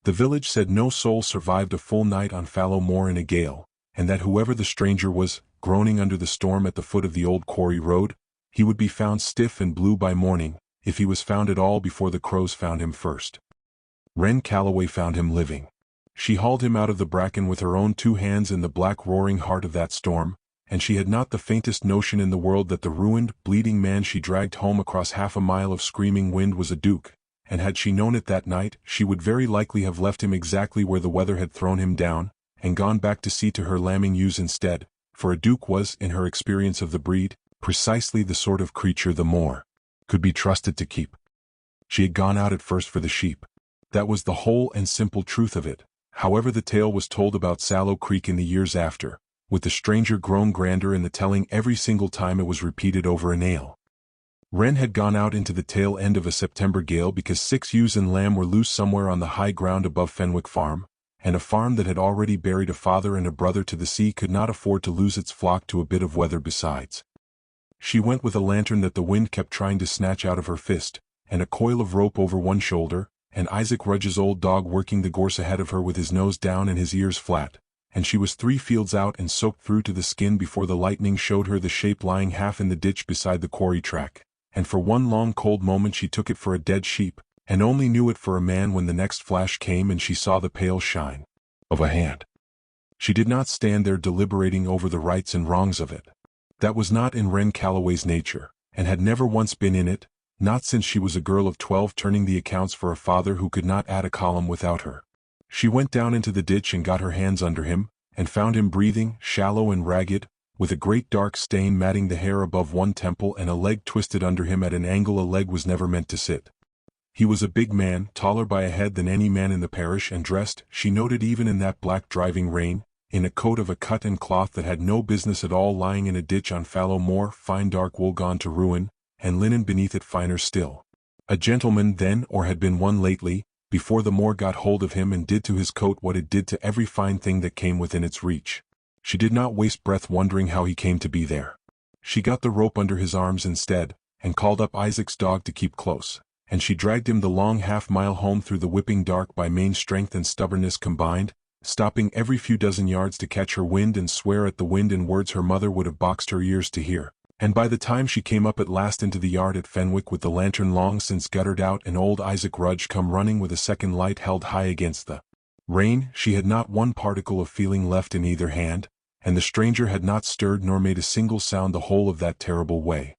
The village said no soul survived a full night on fallow moor in a gale, and that whoever the stranger was, groaning under the storm at the foot of the old quarry road, he would be found stiff and blue by morning, if he was found at all before the crows found him first. Wren Calloway found him living. She hauled him out of the bracken with her own 2 hands in the black roaring heart of that storm, and she had not the faintest notion in the world that the ruined, bleeding man she dragged home across half a mile of screaming wind was a duke, and had she known it that night, she would very likely have left him exactly where the weather had thrown him down, and gone back to see to her lambing ewes instead, for a duke was, in her experience of the breed, precisely the sort of creature the moor could be trusted to keep. She had gone out at first for the sheep. That was the whole and simple truth of it. However, the tale was told about Sallow Creek in the years after, with the stranger grown grander in the telling every single time it was repeated over an ale. Wren had gone out into the tail end of a September gale because 6 ewes and lamb were loose somewhere on the high ground above Fenwick Farm, and a farm that had already buried a father and a brother to the sea could not afford to lose its flock to a bit of weather besides. She went with a lantern that the wind kept trying to snatch out of her fist, and a coil of rope over one shoulder, and Isaac Rudge's old dog working the gorse ahead of her with his nose down and his ears flat, and she was 3 fields out and soaked through to the skin before the lightning showed her the shape lying half in the ditch beside the quarry track, and for one long cold moment she took it for a dead sheep, and only knew it for a man when the next flash came and she saw the pale shine of a hand. She did not stand there deliberating over the rights and wrongs of it. That was not in Wren Calloway's nature, and had never once been in it, not since she was a girl of 12 turning the accounts for a father who could not add a column without her. She went down into the ditch and got her hands under him, and found him breathing, shallow and ragged, with a great dark stain matting the hair above one temple and a leg twisted under him at an angle a leg was never meant to sit. He was a big man, taller by a head than any man in the parish, and dressed, she noted even in that black driving rain, in a coat of a cut and cloth that had no business at all lying in a ditch on fallow moor, fine dark wool gone to ruin, and linen beneath it finer still. A gentleman then, or had been one lately, before the moor got hold of him and did to his coat what it did to every fine thing that came within its reach. She did not waste breath wondering how he came to be there. She got the rope under his arms instead, and called up Isaac's dog to keep close, and she dragged him the long half-mile home through the whipping dark by main strength and stubbornness combined, stopping every few dozen yards to catch her wind and swear at the wind in words her mother would have boxed her ears to hear. And by the time she came up at last into the yard at Fenwick with the lantern long since guttered out and old Isaac Rudge come running with a second light held high against the rain, she had not one particle of feeling left in either hand, and the stranger had not stirred nor made a single sound the whole of that terrible way.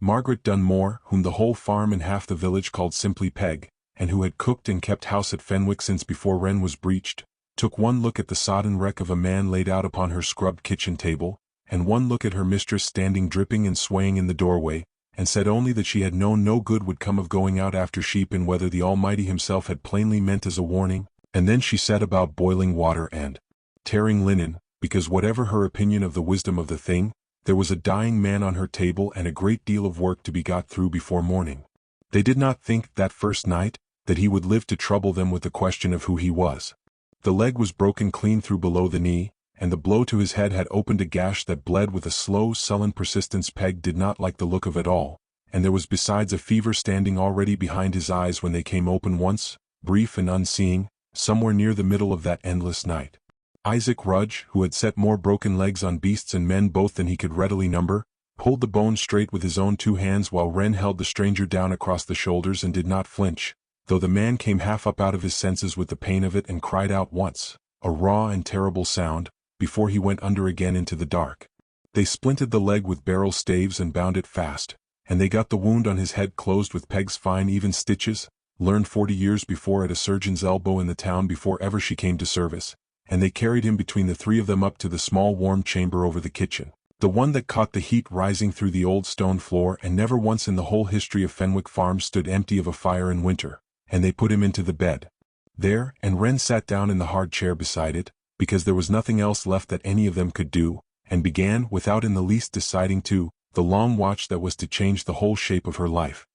Margaret Dunmore, whom the whole farm and half the village called simply Peg, and who had cooked and kept house at Fenwick since before Wren was breeched, took one look at the sodden wreck of a man laid out upon her scrubbed kitchen table, and one look at her mistress standing dripping and swaying in the doorway, and said only that she had known no good would come of going out after sheep and whether the Almighty himself had plainly meant as a warning, and then she set about boiling water and tearing linen, because whatever her opinion of the wisdom of the thing, there was a dying man on her table and a great deal of work to be got through before morning. They did not think, that first night, that he would live to trouble them with the question of who he was. The leg was broken clean through below the knee, and the blow to his head had opened a gash that bled with a slow, sullen persistence Peg did not like the look of at all, and there was besides a fever standing already behind his eyes when they came open once, brief and unseeing, somewhere near the middle of that endless night. Isaac Rudge, who had set more broken legs on beasts and men both than he could readily number, pulled the bone straight with his own 2 hands while Wren held the stranger down across the shoulders and did not flinch, though the man came half up out of his senses with the pain of it and cried out once, a raw and terrible sound, before he went under again into the dark. They splinted the leg with barrel staves and bound it fast, and they got the wound on his head closed with Peg's fine even stitches, learned 40 years before at a surgeon's elbow in the town before ever she came to service, and they carried him between the 3 of them up to the small warm chamber over the kitchen, the one that caught the heat rising through the old stone floor and never once in the whole history of Fenwick Farm stood empty of a fire in winter, and they put him into the bed there, and Wren sat down in the hard chair beside it, because there was nothing else left that any of them could do, and began, without in the least deciding to, the long watch that was to change the whole shape of her life.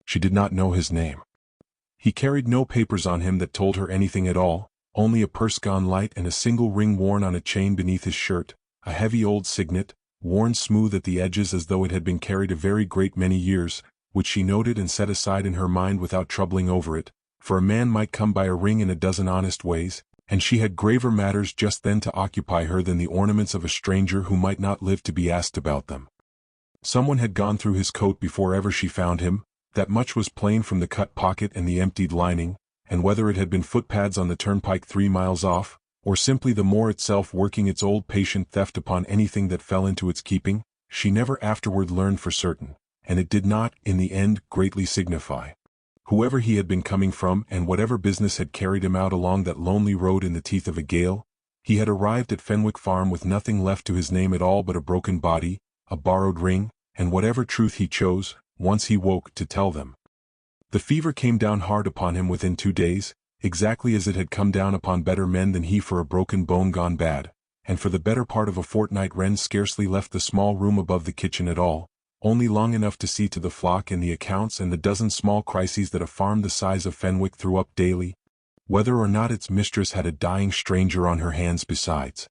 She did not know his name. He carried no papers on him that told her anything at all, only a purse gone light and a single ring worn on a chain beneath his shirt, a heavy old signet, worn smooth at the edges as though it had been carried a very great many years, which she noted and set aside in her mind without troubling over it, for a man might come by a ring in a dozen honest ways, and she had graver matters just then to occupy her than the ornaments of a stranger who might not live to be asked about them. Someone had gone through his coat before ever she found him, that much was plain from the cut pocket and the emptied lining, and whether it had been footpads on the turnpike 3 miles off, or simply the moor itself working its old patient theft upon anything that fell into its keeping, she never afterward learned for certain, and it did not, in the end, greatly signify. Whoever he had been coming from and whatever business had carried him out along that lonely road in the teeth of a gale, he had arrived at Fenwick Farm with nothing left to his name at all but a broken body, a borrowed ring, and whatever truth he chose, once he woke, to tell them. The fever came down hard upon him within 2 days, exactly as it had come down upon better men than he for a broken bone gone bad, and for the better part of a fortnight Wren scarcely left the small room above the kitchen at all, only long enough to see to the flock and the accounts and the dozen small crises that a farm the size of Fenwick threw up daily, whether or not its mistress had a dying stranger on her hands besides.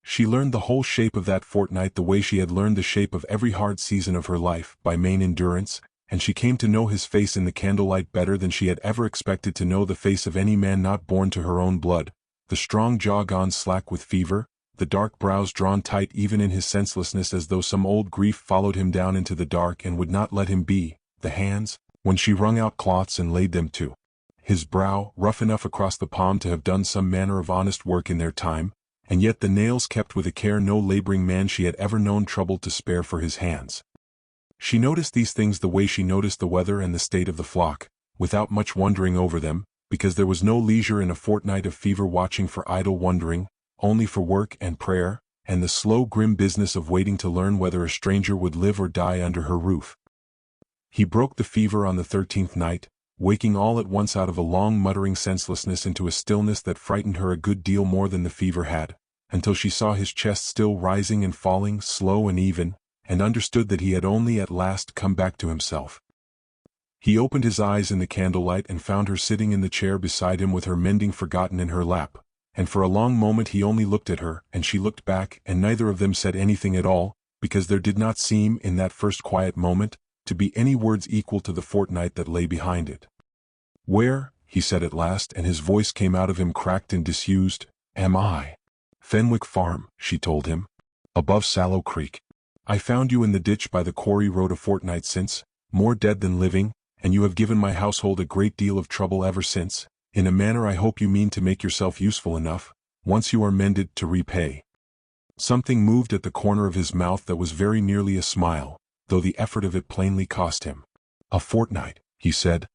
She learned the whole shape of that fortnight the way she had learned the shape of every hard season of her life, by main endurance, and she came to know his face in the candlelight better than she had ever expected to know the face of any man not born to her own blood, the strong jaw gone slack with fever, the dark brows drawn tight even in his senselessness as though some old grief followed him down into the dark and would not let him be, the hands, when she wrung out cloths and laid them to his brow, rough enough across the palm to have done some manner of honest work in their time, and yet the nails kept with a care no laboring man she had ever known troubled to spare for his hands. She noticed these things the way she noticed the weather and the state of the flock, without much wondering over them, because there was no leisure in a fortnight of fever watching for idle wondering, only for work and prayer, and the slow grim business of waiting to learn whether a stranger would live or die under her roof. He broke the fever on the 13th night, waking all at once out of a long muttering senselessness into a stillness that frightened her a good deal more than the fever had, until she saw his chest still rising and falling, slow and even, and understood that he had only at last come back to himself. He opened his eyes in the candlelight and found her sitting in the chair beside him with her mending forgotten in her lap, and for a long moment he only looked at her, and she looked back, and neither of them said anything at all, because there did not seem, in that first quiet moment, to be any words equal to the fortnight that lay behind it. "Where," he said at last, and his voice came out of him cracked and disused, "am I?" "Fenwick Farm," she told him. "Above Sallow Creek. I found you in the ditch by the quarry road a fortnight since, more dead than living, and you have given my household a great deal of trouble ever since, in a manner I hope you mean to make yourself useful enough, once you are mended, to repay." Something moved at the corner of his mouth that was very nearly a smile, though the effort of it plainly cost him. "A fortnight," he said.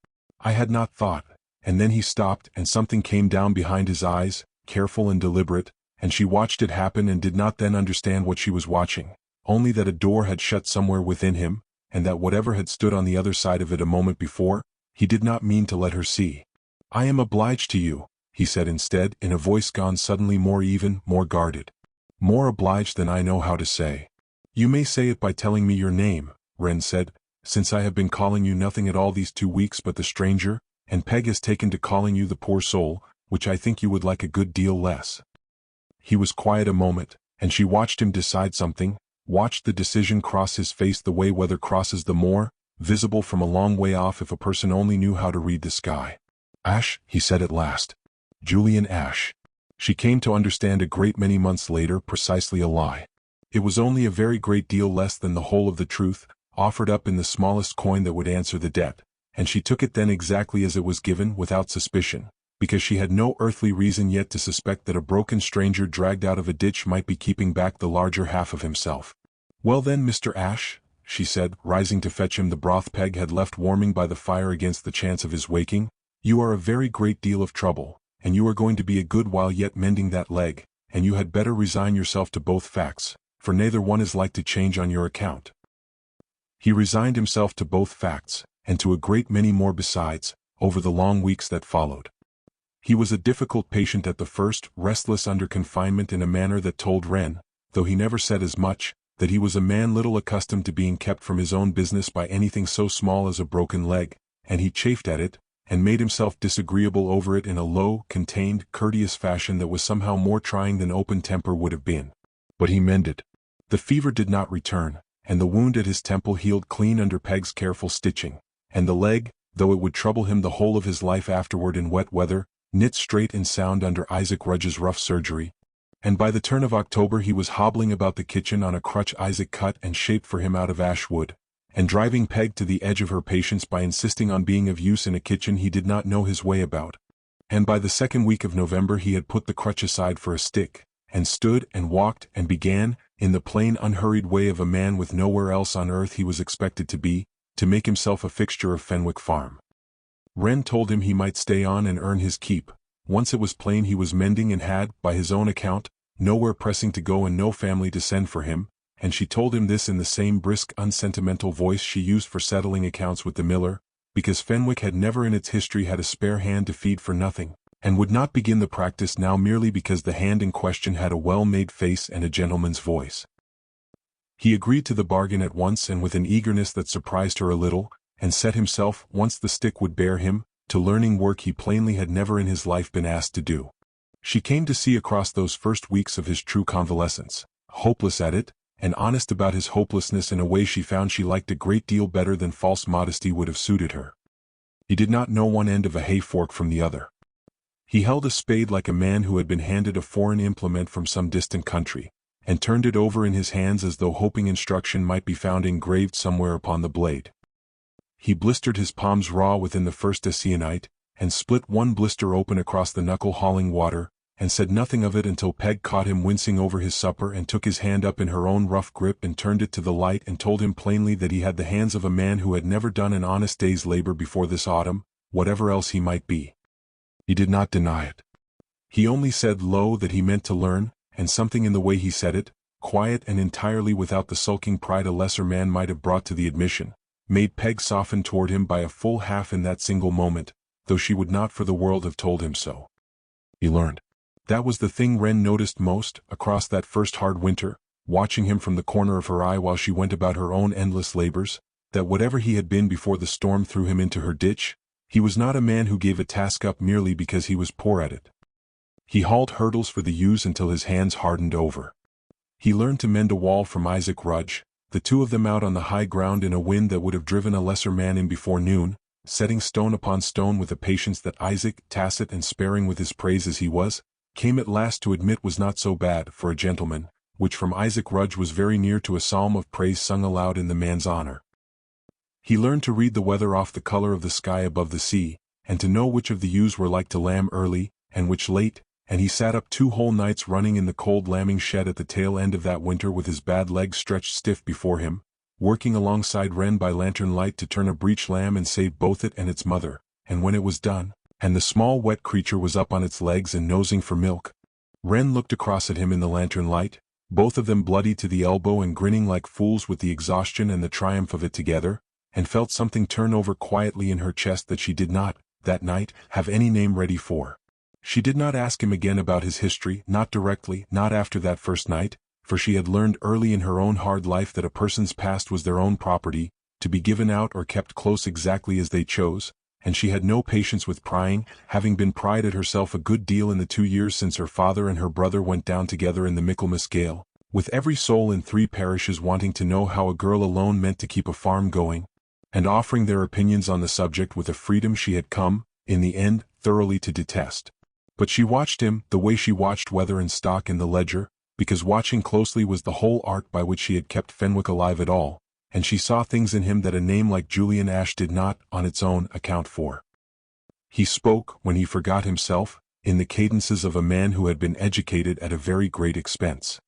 "I had not thought," and then he stopped and something came down behind his eyes, careful and deliberate, and she watched it happen and did not then understand what she was watching, only that a door had shut somewhere within him, and that whatever had stood on the other side of it a moment before, he did not mean to let her see. "I am obliged to you," he said instead, in a voice gone suddenly more even, more guarded. "More obliged than I know how to say." "You may say it by telling me your name," Wren said, "since I have been calling you nothing at all these 2 weeks but the stranger, and Peg has taken to calling you the poor soul, which I think you would like a good deal less." He was quiet a moment, and she watched him decide something, watched the decision cross his face the way weather crosses the moor, visible from a long way off if a person only knew how to read the sky. "Ash," he said at last. "Julian Ash." She came to understand a great many months later precisely a lie. It was only a very great deal less than the whole of the truth, offered up in the smallest coin that would answer the debt, and she took it then exactly as it was given, without suspicion, because she had no earthly reason yet to suspect that a broken stranger dragged out of a ditch might be keeping back the larger half of himself. "Well then, Mr. Ash," she said, rising to fetch him the broth Peg had left warming by the fire against the chance of his waking, "you are a very great deal of trouble, and you are going to be a good while yet mending that leg, and you had better resign yourself to both facts, for neither one is like to change on your account." He resigned himself to both facts, and to a great many more besides, over the long weeks that followed. He was a difficult patient at the first, restless under confinement in a manner that told Wren, though he never said as much, that he was a man little accustomed to being kept from his own business by anything so small as a broken leg, and he chafed at it, and made himself disagreeable over it in a low, contained, courteous fashion that was somehow more trying than open temper would have been. But he mended. The fever did not return, and the wound at his temple healed clean under Peg's careful stitching, and the leg, though it would trouble him the whole of his life afterward in wet weather, knit straight and sound under Isaac Rudge's rough surgery. And by the turn of October he was hobbling about the kitchen on a crutch Isaac cut and shaped for him out of ash wood, and driving Peg to the edge of her patience by insisting on being of use in a kitchen he did not know his way about. And by the second week of November he had put the crutch aside for a stick, and stood and walked and began, in the plain unhurried way of a man with nowhere else on earth he was expected to be, to make himself a fixture of Fenwick Farm. Wren told him he might stay on and earn his keep. Once it was plain he was mending and had, by his own account, nowhere pressing to go and no family to send for him, and she told him this in the same brisk unsentimental voice she used for settling accounts with the miller, because Fenwick had never in its history had a spare hand to feed for nothing, and would not begin the practice now merely because the hand in question had a well-made face and a gentleman's voice. He agreed to the bargain at once and with an eagerness that surprised her a little, and set himself, once the stick would bear him, to learning work he plainly had never in his life been asked to do. She came to see across those first weeks of his true convalescence, hopeless at it, and honest about his hopelessness in a way she found she liked a great deal better than false modesty would have suited her. He did not know one end of a hay fork from the other. He held a spade like a man who had been handed a foreign implement from some distant country, and turned it over in his hands as though hoping instruction might be found engraved somewhere upon the blade. He blistered his palms raw within the first essonite, and split one blister open across the knuckle-hauling water, and said nothing of it until Peg caught him wincing over his supper and took his hand up in her own rough grip and turned it to the light and told him plainly that he had the hands of a man who had never done an honest day's labor before this autumn, whatever else he might be. He did not deny it. He only said low that he meant to learn, and something in the way he said it, quiet and entirely without the sulking pride a lesser man might have brought to the admission, made Peg soften toward him by a full half in that single moment, though she would not for the world have told him so. He learned. That was the thing Wren noticed most, across that first hard winter, watching him from the corner of her eye while she went about her own endless labors, that whatever he had been before the storm threw him into her ditch, he was not a man who gave a task up merely because he was poor at it. He hauled hurdles for the ewes until his hands hardened over. He learned to mend a wall from Isaac Rudge, the two of them out on the high ground in a wind that would have driven a lesser man in before noon, setting stone upon stone with a patience that Isaac, tacit and sparing with his praise as he was, came at last to admit was not so bad for a gentleman, which from Isaac Rudge was very near to a psalm of praise sung aloud in the man's honor. He learned to read the weather off the color of the sky above the sea, and to know which of the ewes were like to lamb early, and which late, and he sat up 2 whole nights running in the cold lambing shed at the tail end of that winter with his bad legs stretched stiff before him, working alongside Wren by lantern light to turn a breech lamb and save both it and its mother, and when it was done, and the small wet creature was up on its legs and nosing for milk, Wren looked across at him in the lantern light, both of them bloody to the elbow and grinning like fools with the exhaustion and the triumph of it together, and felt something turn over quietly in her chest that she did not, that night, have any name ready for. She did not ask him again about his history, not directly, not after that first night, for she had learned early in her own hard life that a person's past was their own property, to be given out or kept close exactly as they chose, and she had no patience with prying, having been pried at herself a good deal in the 2 years since her father and her brother went down together in the Michaelmas gale, with every soul in 3 parishes wanting to know how a girl alone meant to keep a farm going, and offering their opinions on the subject with a freedom she had come, in the end, thoroughly to detest. But she watched him, the way she watched weather and stock in the ledger, because watching closely was the whole art by which she had kept Fenwick alive at all, and she saw things in him that a name like Julian Ash did not, on its own, account for. He spoke, when he forgot himself, in the cadences of a man who had been educated at a very great expense.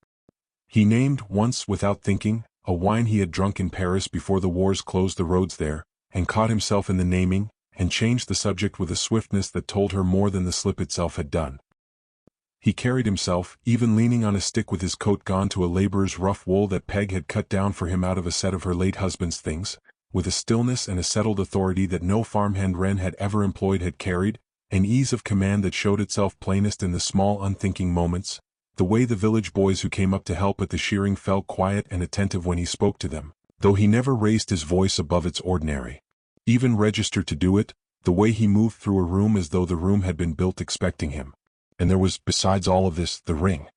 He named, once without thinking, a wine he had drunk in Paris before the wars closed the roads there, and caught himself in the naming, and changed the subject with a swiftness that told her more than the slip itself had done. He carried himself, even leaning on a stick with his coat gone to a laborer's rough wool that Peg had cut down for him out of a set of her late husband's things, with a stillness and a settled authority that no farmhand Wren had ever employed had carried, an ease of command that showed itself plainest in the small unthinking moments, the way the village boys who came up to help at the shearing fell quiet and attentive when he spoke to them, though he never raised his voice above its ordinary. Even registered to do it, the way he moved through a room as though the room had been built expecting him. And there was, besides all of this, the ring.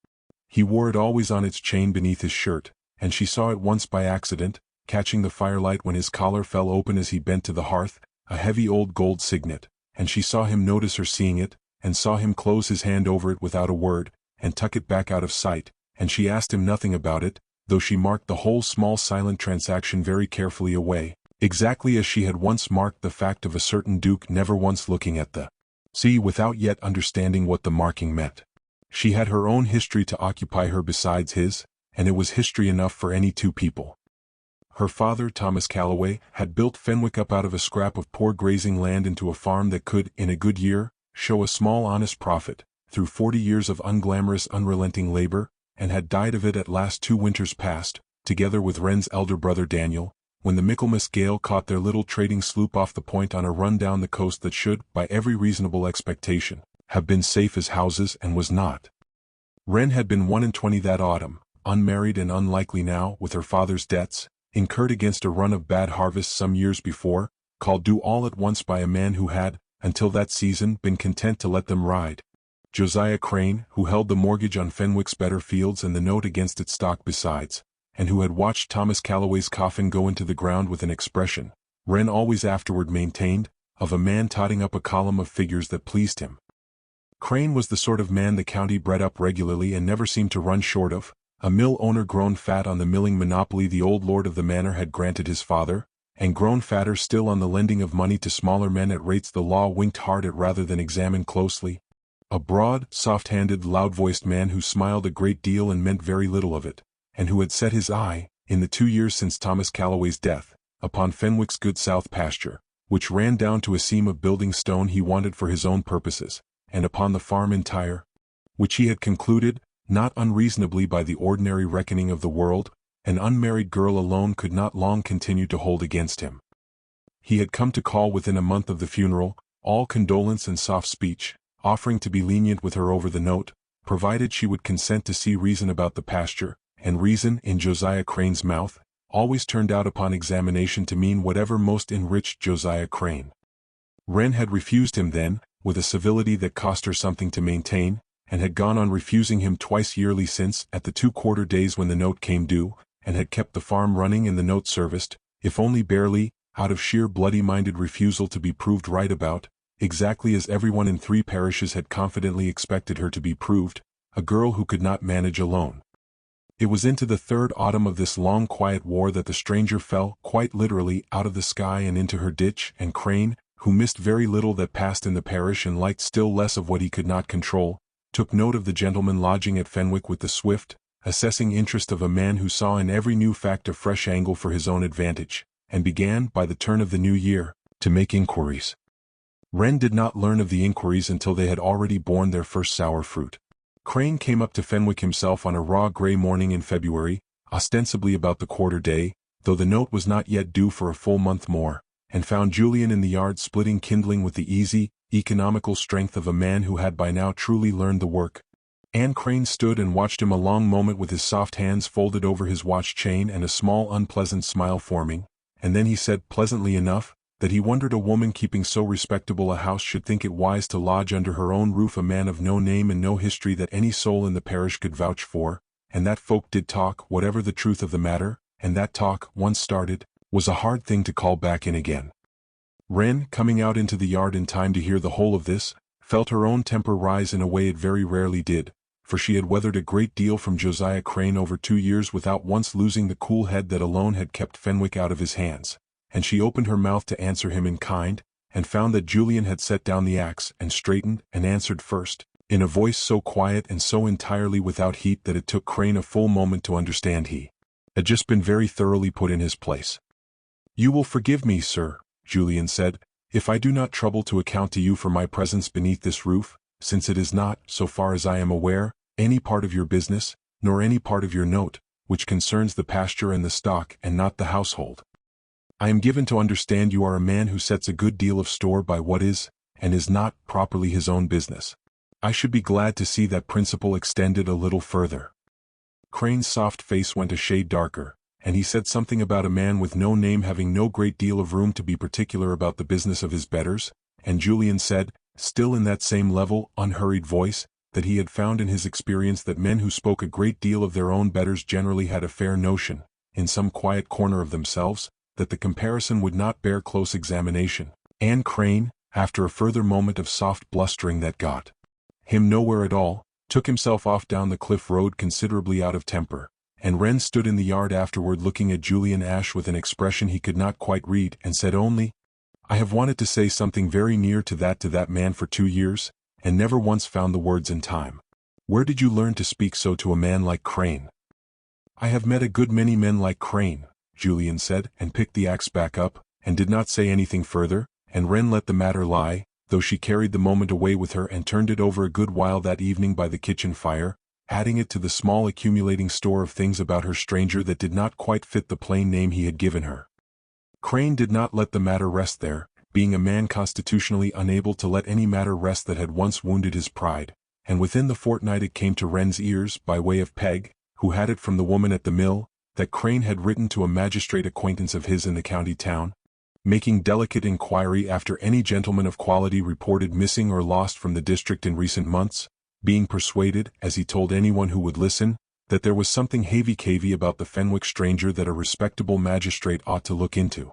He wore it always on its chain beneath his shirt, and she saw it once by accident, catching the firelight when his collar fell open as he bent to the hearth, a heavy old gold signet, and she saw him notice her seeing it, and saw him close his hand over it without a word, and tuck it back out of sight, and she asked him nothing about it, though she marked the whole small silent transaction very carefully away, exactly as she had once marked the fact of a certain duke never once looking at the sea without yet understanding what the marking meant. She had her own history to occupy her besides his, and it was history enough for any two people. Her father, Thomas Calloway, had built Fenwick up out of a scrap of poor grazing land into a farm that could, in a good year, show a small honest profit, through 40 years of unglamorous unrelenting labor, and had died of it at last 2 winters past, together with Wren's elder brother Daniel, when the Michaelmas gale caught their little trading sloop off the point on a run down the coast that should, by every reasonable expectation, have been safe as houses and was not. Wren had been 21 that autumn, unmarried and unlikely now, with her father's debts, incurred against a run of bad harvests some years before, called due all at once by a man who had, until that season, been content to let them ride. Josiah Crane, who held the mortgage on Fenwick's better fields and the note against its stock besides, and who had watched Thomas Calloway's coffin go into the ground with an expression, Wren always afterward maintained, of a man totting up a column of figures that pleased him. Crane was the sort of man the county bred up regularly and never seemed to run short of, a mill owner grown fat on the milling monopoly the old lord of the manor had granted his father, and grown fatter still on the lending of money to smaller men at rates the law winked hard at rather than examined closely. A broad, soft-handed, loud-voiced man who smiled a great deal and meant very little of it, and who had set his eye, in the 2 years since Thomas Calloway's death, upon Fenwick's good south pasture, which ran down to a seam of building stone he wanted for his own purposes, and upon the farm entire, which he had concluded, not unreasonably by the ordinary reckoning of the world, an unmarried girl alone could not long continue to hold against him. He had come to call within a month of the funeral, all condolence and soft speech, offering to be lenient with her over the note, provided she would consent to see reason about the pasture, and reason, in Josiah Crane's mouth, always turned out upon examination to mean whatever most enriched Josiah Crane. Wren had refused him then, with a civility that cost her something to maintain, and had gone on refusing him twice yearly since, at the 2 days when the note came due, and had kept the farm running and the note serviced, if only barely, out of sheer bloody-minded refusal to be proved right about, exactly as everyone in 3 parishes had confidently expected her to be proved, a girl who could not manage alone. It was into the 3rd autumn of this long quiet war that the stranger fell, quite literally, out of the sky and into her ditch, and Crane, who missed very little that passed in the parish and liked still less of what he could not control, took note of the gentleman lodging at Fenwick with the swift, assessing interest of a man who saw in every new fact a fresh angle for his own advantage, and began, by the turn of the new year, to make inquiries. Wren did not learn of the inquiries until they had already borne their first sour fruit. Crane came up to Fenwick himself on a raw grey morning in February, ostensibly about the quarter day, though the note was not yet due for a full month more, and found Julian in the yard splitting kindling with the easy, economical strength of a man who had by now truly learned the work. Anne Crane stood and watched him a long moment with his soft hands folded over his watch chain and a small unpleasant smile forming, and then he said pleasantly enough, that he wondered a woman keeping so respectable a house should think it wise to lodge under her own roof a man of no name and no history that any soul in the parish could vouch for, and that folk did talk, whatever the truth of the matter, and that talk, once started, was a hard thing to call back in again. Wren, coming out into the yard in time to hear the whole of this, felt her own temper rise in a way it very rarely did, for she had weathered a great deal from Josiah Crane over 2 years without once losing the cool head that alone had kept Fenwick out of his hands, and she opened her mouth to answer him in kind, and found that Julian had set down the axe and straightened and answered first, in a voice so quiet and so entirely without heat that it took Crane a full moment to understand he had just been very thoroughly put in his place. "You will forgive me, sir," Julian said, "if I do not trouble to account to you for my presence beneath this roof, since it is not, so far as I am aware, any part of your business, nor any part of your note, which concerns the pasture and the stock and not the household. I am given to understand you are a man who sets a good deal of store by what is, and is not, properly his own business. I should be glad to see that principle extended a little further." Crane's soft face went a shade darker, and he said something about a man with no name having no great deal of room to be particular about the business of his betters, and Julian said, still in that same level, unhurried voice, that he had found in his experience that men who spoke a great deal of their own betters generally had a fair notion, in some quiet corner of themselves, that the comparison would not bear close examination, And Crane, after a further moment of soft blustering that got him nowhere at all, took himself off down the cliff road considerably out of temper, and Wren stood in the yard afterward looking at Julian Ash with an expression he could not quite read, and said only, "I have wanted to say something very near to that man for 2 years, and never once found the words in time. Where did you learn to speak so to a man like Crane?" "I have met a good many men like Crane," Julian said, and picked the axe back up, and did not say anything further, and Wren let the matter lie, though she carried the moment away with her and turned it over a good while that evening by the kitchen fire, adding it to the small accumulating store of things about her stranger that did not quite fit the plain name he had given her. Crane did not let the matter rest there, being a man constitutionally unable to let any matter rest that had once wounded his pride, and within the fortnight it came to Wren's ears, by way of Peg, who had it from the woman at the mill, that Crane had written to a magistrate acquaintance of his in the county town, making delicate inquiry after any gentleman of quality reported missing or lost from the district in recent months, being persuaded, as he told anyone who would listen, that there was something havey-cavey about the Fenwick stranger that a respectable magistrate ought to look into.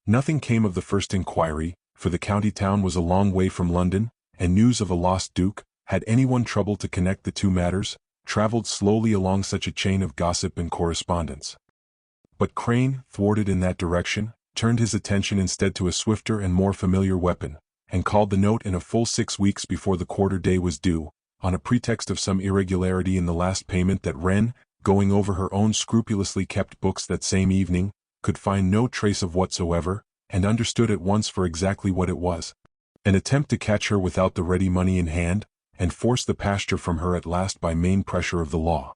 Nothing came of the first inquiry, for the county town was a long way from London, and news of a lost duke, had anyone troubled to connect the two matters, travelled slowly along such a chain of gossip and correspondence. But Crane, thwarted in that direction, turned his attention instead to a swifter and more familiar weapon, and called the note in a full 6 weeks before the quarter day was due, on a pretext of some irregularity in the last payment that Wren, going over her own scrupulously kept books that same evening, could find no trace of whatsoever, and understood at once for exactly what it was. An attempt to catch her without the ready money in hand, and force the pasture from her at last by main pressure of the law.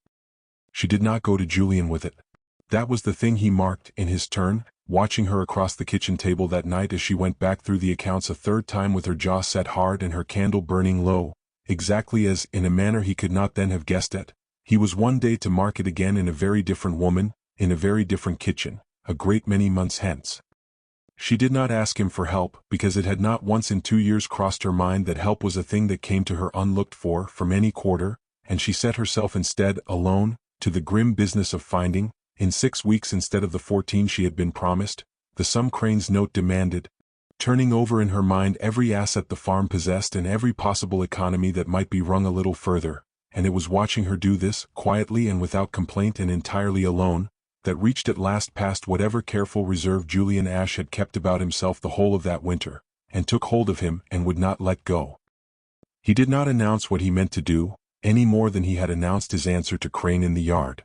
She did not go to Julian with it. That was the thing he marked, in his turn, watching her across the kitchen table that night as she went back through the accounts a third time with her jaw set hard and her candle burning low, exactly as, in a manner he could not then have guessed at, he was one day to mark it again in a very different woman, in a very different kitchen, a great many months hence. She did not ask him for help, because it had not once in 2 years crossed her mind that help was a thing that came to her unlooked for from any quarter, and she set herself instead, alone, to the grim business of finding, in 6 weeks instead of the 14 she had been promised, the sum Crane's note demanded, turning over in her mind every asset the farm possessed and every possible economy that might be wrung a little further, and it was watching her do this, quietly and without complaint and entirely alone, that reached at last past whatever careful reserve Julian Ash had kept about himself the whole of that winter, and took hold of him and would not let go. He did not announce what he meant to do, any more than he had announced his answer to Crane in the yard.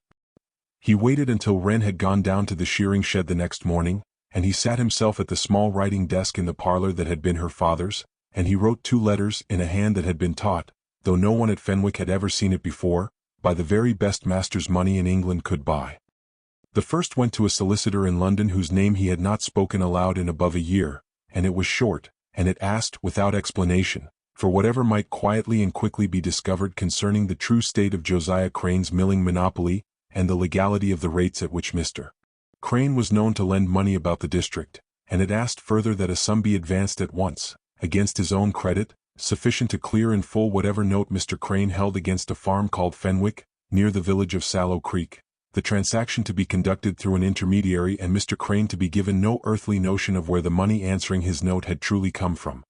He waited until Wren had gone down to the shearing shed the next morning, and he sat himself at the small writing desk in the parlor that had been her father's, and he wrote 2 letters in a hand that had been taught, though no one at Fenwick had ever seen it before, by the very best masters money in England could buy. The first went to a solicitor in London whose name he had not spoken aloud in above a year, and it was short, and it asked, without explanation, for whatever might quietly and quickly be discovered concerning the true state of Josiah Crane's milling monopoly, and the legality of the rates at which Mr. Crane was known to lend money about the district, and it asked further that a sum be advanced at once, against his own credit, sufficient to clear in full whatever note Mr. Crane held against a farm called Fenwick, near the village of Sallow Creek, the transaction to be conducted through an intermediary and Mr. Crane to be given no earthly notion of where the money answering his note had truly come from.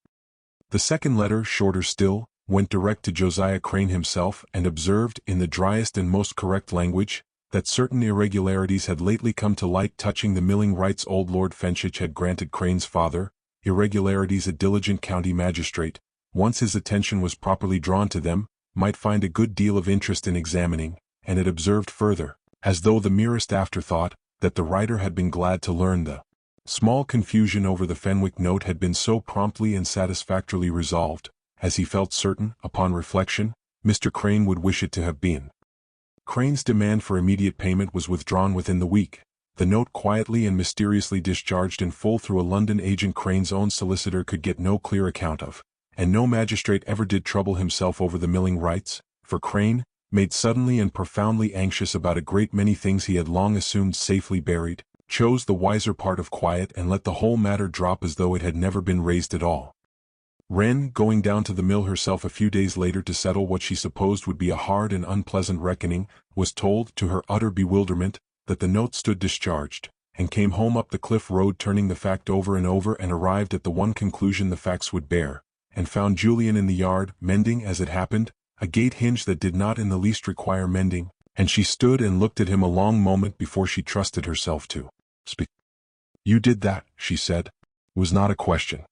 The second letter, shorter still, went direct to Josiah Crane himself and observed, in the driest and most correct language, that certain irregularities had lately come to light touching the milling rights old Lord Fenchurch had granted Crane's father, irregularities a diligent county magistrate, once his attention was properly drawn to them, might find a good deal of interest in examining, and it observed further, as though the merest afterthought, that the writer had been glad to learn the small confusion over the Fenwick note had been so promptly and satisfactorily resolved, as he felt certain, upon reflection, Mr. Crane would wish it to have been. Crane's demand for immediate payment was withdrawn within the week, the note quietly and mysteriously discharged in full through a London agent Crane's own solicitor could get no clear account of, and no magistrate ever did trouble himself over the milling rights, for Crane, made suddenly and profoundly anxious about a great many things he had long assumed safely buried, chose the wiser part of quiet and let the whole matter drop as though it had never been raised at all. Wren, going down to the mill herself a few days later to settle what she supposed would be a hard and unpleasant reckoning, was told, to her utter bewilderment, that the note stood discharged, and came home up the cliff road turning the fact over and over and arrived at the one conclusion the facts would bear, and found Julian in the yard, mending, as it happened, a gate hinge that did not in the least require mending, and she stood and looked at him a long moment before she trusted herself to speak. "You did that," she said. It was not a question.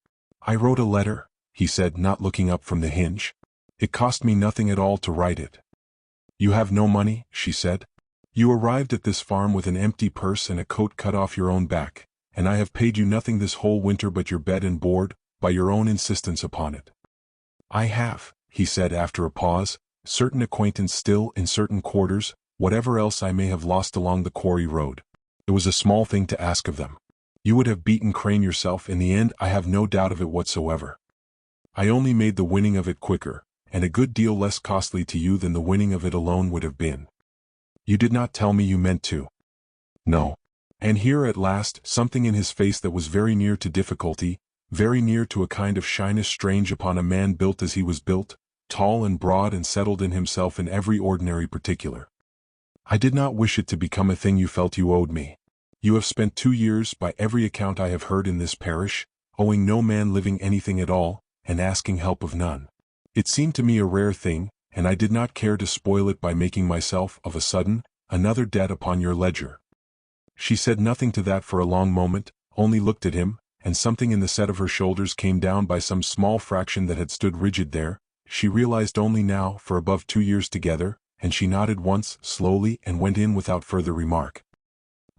"I wrote a letter," he said, not looking up from the hinge. "It cost me nothing at all to write it." "You have no money," she said. "You arrived at this farm with an empty purse and a coat cut off your own back, and I have paid you nothing this whole winter but your bed and board, by your own insistence upon it." "I have," he said after a pause, "certain acquaintance still in certain quarters, whatever else I may have lost along the quarry road. It was a small thing to ask of them. You would have beaten Crane yourself in the end, I have no doubt of it whatsoever. I only made the winning of it quicker, and a good deal less costly to you than the winning of it alone would have been. You did not tell me you meant to." "No." And here at last, something in his face that was very near to difficulty, very near to a kind of shyness strange upon a man built as he was built, tall and broad and settled in himself in every ordinary particular. "I did not wish it to become a thing you felt you owed me. You have spent 2 years, by every account I have heard in this parish, owing no man living anything at all, and asking help of none. It seemed to me a rare thing, and I did not care to spoil it by making myself, of a sudden, another debt upon your ledger." She said nothing to that for a long moment, only looked at him, and something in the set of her shoulders came down by some small fraction that had stood rigid there, she realized only now, for above 2 years together, and she nodded once, slowly, and went in without further remark.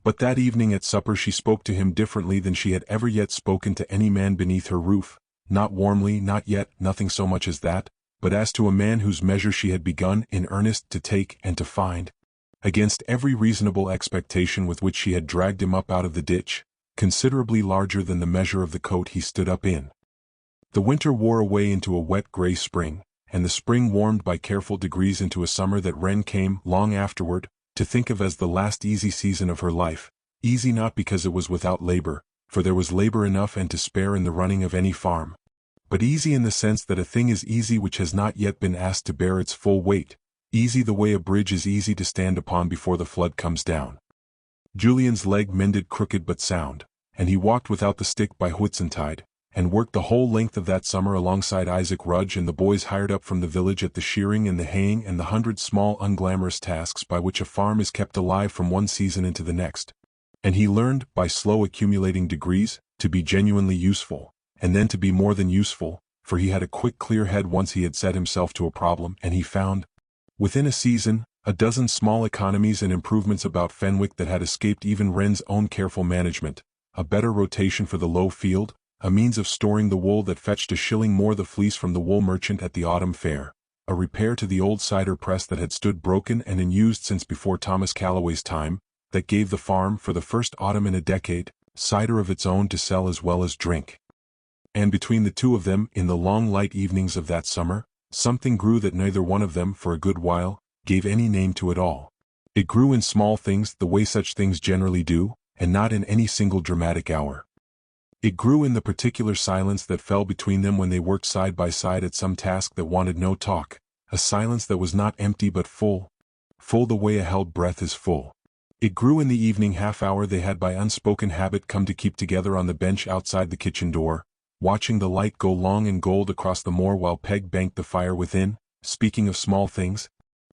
But that evening at supper she spoke to him differently than she had ever yet spoken to any man beneath her roof, not warmly, not yet, nothing so much as that, but as to a man whose measure she had begun in earnest to take and to find. Against every reasonable expectation with which she had dragged him up out of the ditch, considerably larger than the measure of the coat he stood up in. The winter wore away into a wet gray spring, and the spring warmed by careful degrees into a summer that Wren came, long afterward, to think of as the last easy season of her life, easy not because it was without labor, for there was labor enough and to spare in the running of any farm, but easy in the sense that a thing is easy which has not yet been asked to bear its full weight, easy the way a bridge is easy to stand upon before the flood comes down. Julian's leg mended crooked but sound, and he walked without the stick by Whitsuntide, and worked the whole length of that summer alongside Isaac Rudge and the boys hired up from the village at the shearing and the haying and the 100 small unglamorous tasks by which a farm is kept alive from one season into the next. And he learned, by slow accumulating degrees, to be genuinely useful, and then to be more than useful, for he had a quick clear head once he had set himself to a problem, and he found, within a season, a dozen small economies and improvements about Fenwick that had escaped even Wren's own careful management, a better rotation for the low field, a means of storing the wool that fetched a shilling more the fleece from the wool merchant at the autumn fair, a repair to the old cider press that had stood broken and unused since before Thomas Calloway's time, that gave the farm, for the first autumn in a decade, cider of its own to sell as well as drink. And between the two of them, in the long light evenings of that summer, something grew that neither one of them, for a good while, gave any name to at all. It grew in small things the way such things generally do, and not in any single dramatic hour. It grew in the particular silence that fell between them when they worked side by side at some task that wanted no talk, a silence that was not empty but full the way a held breath is full. It grew in the evening half-hour they had by unspoken habit come to keep together on the bench outside the kitchen door, watching the light go long and gold across the moor while Peg banked the fire within, speaking of small things,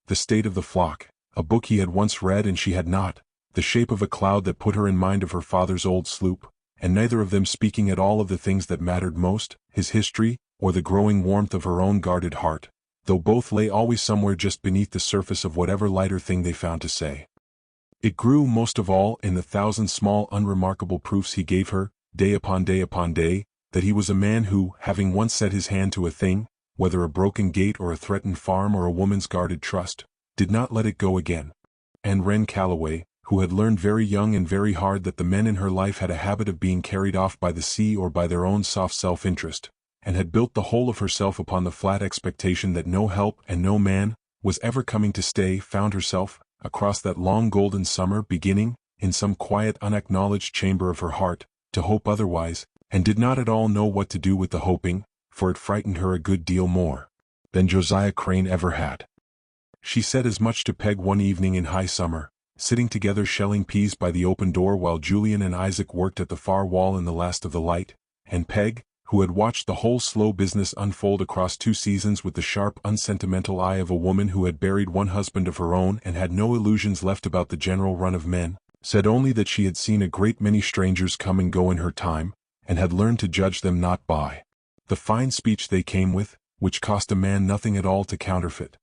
the state of the flock, a book he had once read and she had not, the shape of a cloud that put her in mind of her father's old sloop, and neither of them speaking at all of the things that mattered most, his history, or the growing warmth of her own guarded heart, though both lay always somewhere just beneath the surface of whatever lighter thing they found to say. It grew most of all in the 1,000 small unremarkable proofs he gave her, day upon day upon day, that he was a man who, having once set his hand to a thing, whether a broken gate or a threatened farm or a woman's guarded trust, did not let it go again. And Wren Calloway, who had learned very young and very hard that the men in her life had a habit of being carried off by the sea or by their own soft self-interest, and had built the whole of herself upon the flat expectation that no help and no man was ever coming to stay, found herself, across that long golden summer, beginning, in some quiet unacknowledged chamber of her heart, to hope otherwise, and did not at all know what to do with the hoping, for it frightened her a good deal more than Josiah Crane ever had. She said as much to Peg one evening in high summer, sitting together shelling peas by the open door while Julian and Isaac worked at the far wall in the last of the light, and Peg, who had watched the whole slow business unfold across 2 seasons with the sharp, unsentimental eye of a woman who had buried one husband of her own and had no illusions left about the general run of men, said only that she had seen a great many strangers come and go in her time, and had learned to judge them not by the fine speech they came with, which cost a man nothing at all to counterfeit,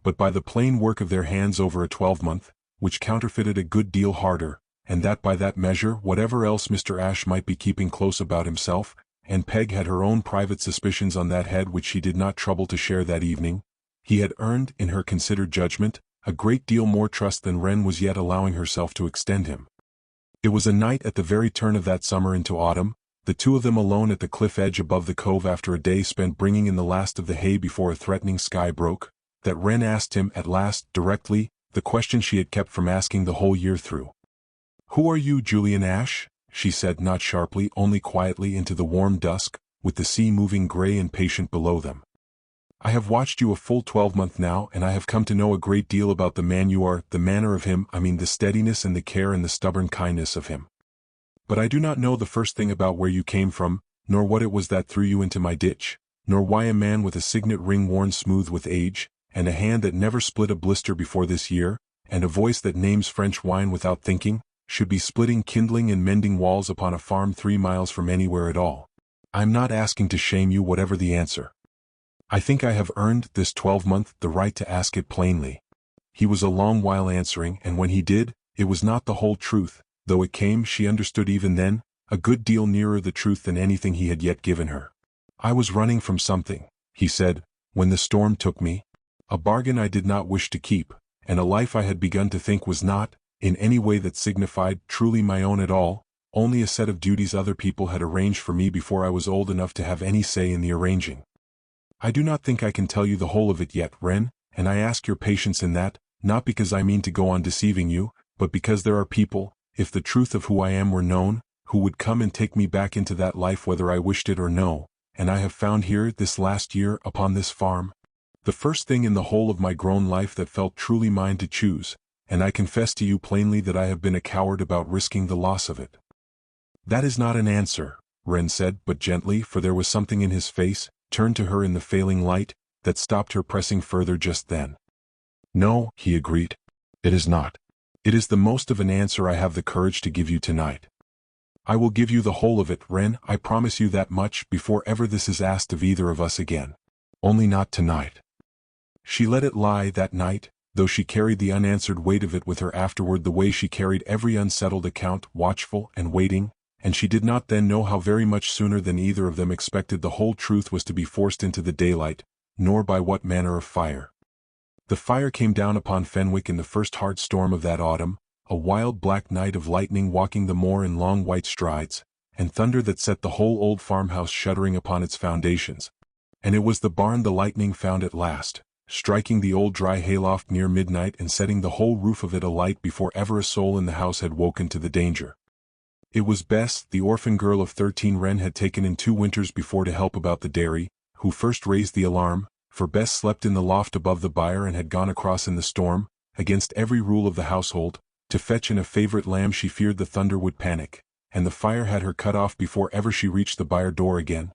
but by the plain work of their hands over a 12-month, which counterfeited a good deal harder, and that by that measure whatever else Mr. Ashe might be keeping close about himself, and Peg had her own private suspicions on that head which she did not trouble to share that evening, he had earned, in her considered judgment, a great deal more trust than Wren was yet allowing herself to extend him. It was a night at the very turn of that summer into autumn, the two of them alone at the cliff edge above the cove after a day spent bringing in the last of the hay before a threatening sky broke, that Wren asked him at last, directly, the question she had kept from asking the whole year through. "Who are you, Julian Ashe?" she said, not sharply, only quietly, into the warm dusk, with the sea moving gray and patient below them. "I have watched you a full 12-month now, and I have come to know a great deal about the man you are, the manner of him, I mean the steadiness and the care and the stubborn kindness of him. But I do not know the first thing about where you came from, nor what it was that threw you into my ditch, nor why a man with a signet ring worn smooth with age, and a hand that never split a blister before this year, and a voice that names French wine without thinking, should be splitting kindling and mending walls upon a farm 3 miles from anywhere at all. I am not asking to shame you whatever the answer. I think I have earned, this 12-month, the right to ask it plainly." He was a long while answering, and when he did, it was not the whole truth, though it came, she understood even then, a good deal nearer the truth than anything he had yet given her. "I was running from something," he said, "when the storm took me. A bargain I did not wish to keep, and a life I had begun to think was not, in any way that signified, truly my own at all, only a set of duties other people had arranged for me before I was old enough to have any say in the arranging. I do not think I can tell you the whole of it yet, Wren, and I ask your patience in that, not because I mean to go on deceiving you, but because there are people, if the truth of who I am were known, who would come and take me back into that life whether I wished it or no, and I have found here, this last year, upon this farm, the first thing in the whole of my grown life that felt truly mine to choose, and I confess to you plainly that I have been a coward about risking the loss of it." "That is not an answer," Wren said, but gently, for there was something in his face, turned to her in the failing light, that stopped her pressing further just then. "No," he agreed. "It is not. It is the most of an answer I have the courage to give you tonight. I will give you the whole of it, Wren, I promise you that much, before ever this is asked of either of us again. Only not tonight." She let it lie that night, though she carried the unanswered weight of it with her afterward the way she carried every unsettled account, watchful and waiting, and she did not then know how very much sooner than either of them expected the whole truth was to be forced into the daylight, nor by what manner of fire. The fire came down upon Fenwick in the first hard storm of that autumn, a wild black night of lightning walking the moor in long white strides, and thunder that set the whole old farmhouse shuddering upon its foundations. And it was the barn the lightning found at last, striking the old dry hayloft near midnight and setting the whole roof of it alight before ever a soul in the house had woken to the danger. It was Bess, the orphan girl of 13 Wren had taken in 2 winters before to help about the dairy, who first raised the alarm, for Bess slept in the loft above the byre and had gone across in the storm, against every rule of the household, to fetch in a favorite lamb she feared the thunder would panic, and the fire had her cut off before ever she reached the byre door again.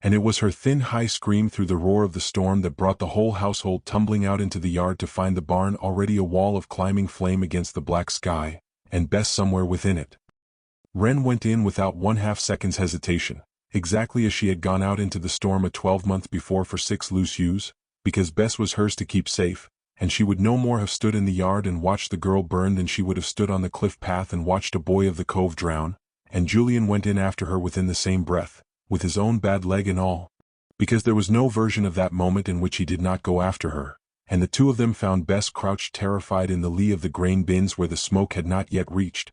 And it was her thin high scream through the roar of the storm that brought the whole household tumbling out into the yard to find the barn already a wall of climbing flame against the black sky, and Bess somewhere within it. Wren went in without 1/2 second's hesitation, exactly as she had gone out into the storm a 12-month before for 6 loose ewes, because Bess was hers to keep safe, and she would no more have stood in the yard and watched the girl burn than she would have stood on the cliff path and watched a boy of the cove drown, and Julian went in after her within the same breath, with his own bad leg and all, because there was no version of that moment in which he did not go after her, and the two of them found Bess crouched terrified in the lee of the grain bins where the smoke had not yet reached,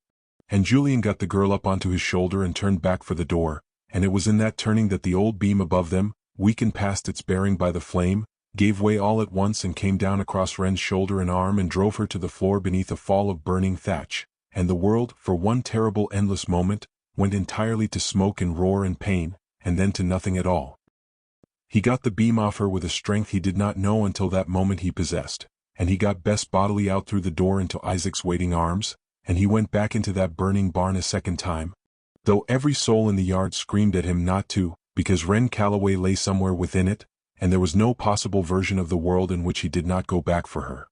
and Julian got the girl up onto his shoulder and turned back for the door, and it was in that turning that the old beam above them, weakened past its bearing by the flame, gave way all at once and came down across Wren's shoulder and arm and drove her to the floor beneath a fall of burning thatch, and the world, for one terrible endless moment, went entirely to smoke and roar and pain, and then to nothing at all. He got the beam off her with a strength he did not know until that moment he possessed, and he got Bess bodily out through the door into Isaac's waiting arms, and he went back into that burning barn a second time. Though every soul in the yard screamed at him not to, because Wren Calloway lay somewhere within it, and there was no possible version of the world in which he did not go back for her.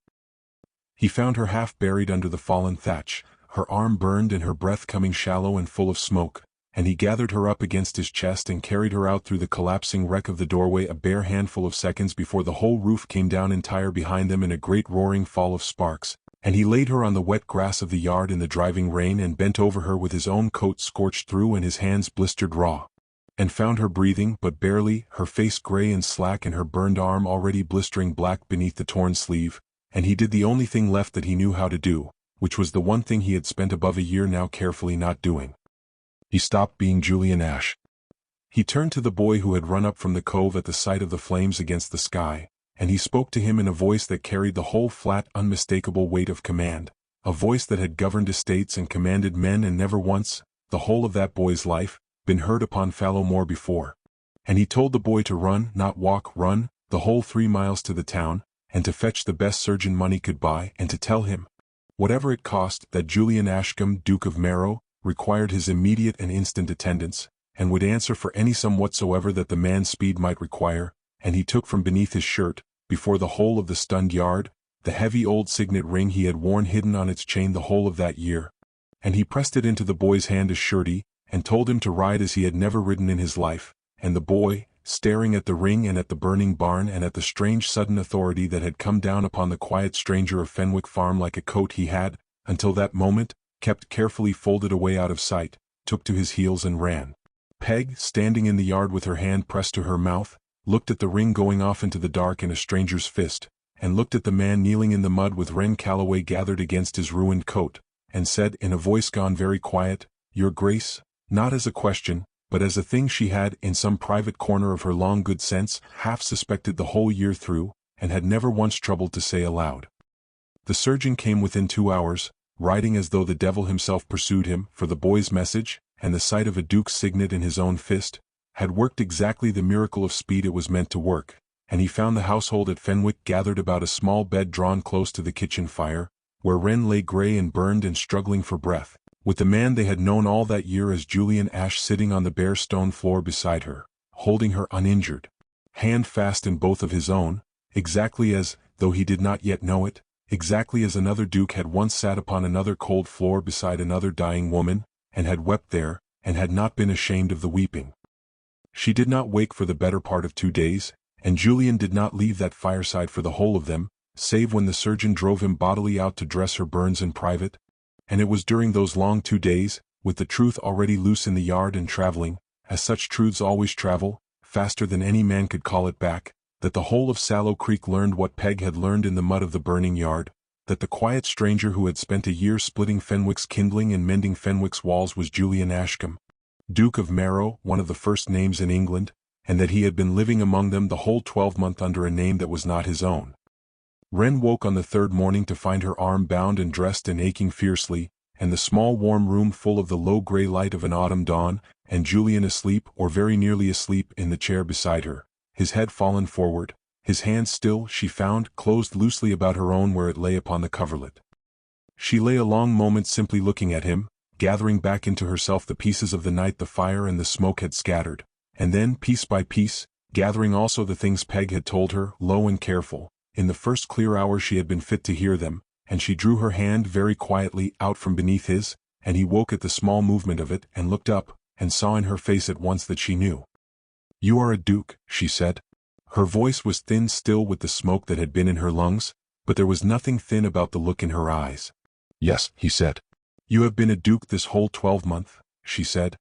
He found her half buried under the fallen thatch, her arm burned and her breath coming shallow and full of smoke, and he gathered her up against his chest and carried her out through the collapsing wreck of the doorway a bare handful of seconds before the whole roof came down entire behind them in a great roaring fall of sparks, and he laid her on the wet grass of the yard in the driving rain and bent over her with his own coat scorched through and his hands blistered raw, and found her breathing but barely, her face gray and slack and her burned arm already blistering black beneath the torn sleeve, and he did the only thing left that he knew how to do, which was the one thing he had spent above a year now carefully not doing. He stopped being Julian Ash. He turned to the boy who had run up from the cove at the sight of the flames against the sky, and he spoke to him in a voice that carried the whole flat, unmistakable weight of command, a voice that had governed estates and commanded men and never once, the whole of that boy's life, been heard upon Fallow Moor before. And he told the boy to run, not walk, run, the whole 3 miles to the town, and to fetch the best surgeon money could buy, and to tell him, whatever it cost, that Julian Ashcombe, Duke of Merrow, required his immediate and instant attendance, and would answer for any sum whatsoever that the man's speed might require, and he took from beneath his shirt, before the whole of the stunned yard, the heavy old signet ring he had worn hidden on its chain the whole of that year, and he pressed it into the boy's hand as surety, and told him to ride as he had never ridden in his life, and the boy, staring at the ring and at the burning barn and at the strange sudden authority that had come down upon the quiet stranger of Fenwick Farm like a coat he had, until that moment, kept carefully folded away out of sight, took to his heels and ran. Peg, standing in the yard with her hand pressed to her mouth, looked at the ring going off into the dark in a stranger's fist, and looked at the man kneeling in the mud with Wren Calloway gathered against his ruined coat, and said in a voice gone very quiet, "Your Grace," not as a question, but as a thing she had, in some private corner of her long good sense, half suspected the whole year through, and had never once troubled to say aloud. The surgeon came within 2 hours, riding as though the devil himself pursued him, for the boy's message, and the sight of a duke's signet in his own fist, had worked exactly the miracle of speed it was meant to work, and he found the household at Fenwick gathered about a small bed drawn close to the kitchen fire, where Wren lay grey and burned and struggling for breath, with the man they had known all that year as Julian Ash sitting on the bare stone floor beside her, holding her uninjured, hand fast in both of his own, exactly as, though he did not yet know it, exactly as another duke had once sat upon another cold floor beside another dying woman, and had wept there, and had not been ashamed of the weeping. She did not wake for the better part of 2 days, and Julian did not leave that fireside for the whole of them, save when the surgeon drove him bodily out to dress her burns in private. And it was during those long 2 days, with the truth already loose in the yard and traveling, as such truths always travel, faster than any man could call it back, that the whole of Sallow Creek learned what Peg had learned in the mud of the burning yard, that the quiet stranger who had spent a year splitting Fenwick's kindling and mending Fenwick's walls was Julian Ashcombe, Duke of Merrow, one of the first names in England, and that he had been living among them the whole 12-month under a name that was not his own. Wren woke on the 3rd morning to find her arm bound and dressed and aching fiercely, and the small warm room full of the low grey light of an autumn dawn, and Julian asleep or very nearly asleep in the chair beside her, his head fallen forward, his hand still, she found, closed loosely about her own where it lay upon the coverlet. She lay a long moment simply looking at him, gathering back into herself the pieces of the night the fire and the smoke had scattered, and then, piece by piece, gathering also the things Peg had told her, low and careful. In the first clear hour she had been fit to hear them, and she drew her hand very quietly out from beneath his, and he woke at the small movement of it and looked up, and saw in her face at once that she knew. "You are a duke," she said. Her voice was thin still with the smoke that had been in her lungs, but there was nothing thin about the look in her eyes. "Yes," he said. "You have been a duke this whole 12-month," she said.